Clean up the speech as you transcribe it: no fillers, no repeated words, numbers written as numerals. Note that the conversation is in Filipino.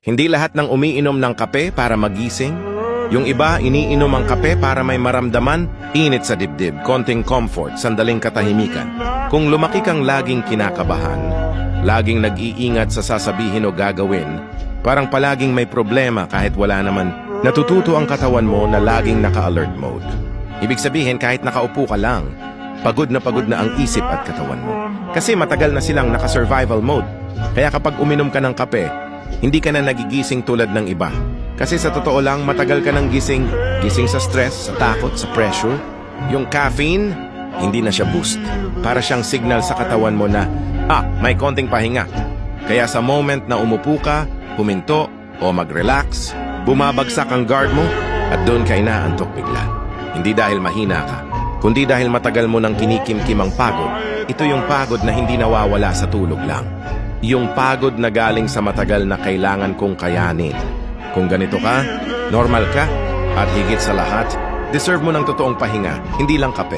Hindi lahat ng umiinom ng kape para magising. Yung iba, iniinom ang kape para may maramdaman, init sa dibdib, konting comfort, sandaling katahimikan. Kung lumaki kang laging kinakabahan, laging nag-iingat sa sasabihin o gagawin, parang palaging may problema kahit wala naman, natututo ang katawan mo na laging naka-alert mode. Ibig sabihin kahit nakaupo ka lang, pagod na ang isip at katawan mo. Kasi matagal na silang naka-survival mode. Kaya kapag uminom ka ng kape, hindi ka na nagigising tulad ng iba. Kasi sa totoo lang, matagal ka ng gising sa stress, sa takot, sa pressure. Yung caffeine, hindi na siya boost. Para siyang signal sa katawan mo na, may konting pahinga. Kaya sa moment na umupo ka, huminto, o mag-relax, bumabagsak ang guard mo, at doon ka inaantok bigla. Hindi dahil mahina ka, kundi dahil matagal mo nang kinikimkim ang pagod. Ito yung pagod na hindi nawawala sa tulog lang. Yung pagod na galing sa matagal na kailangan kong kayanin. Kung ganito ka, normal ka, at higit sa lahat, deserve mo ng totoong pahinga, hindi lang kape.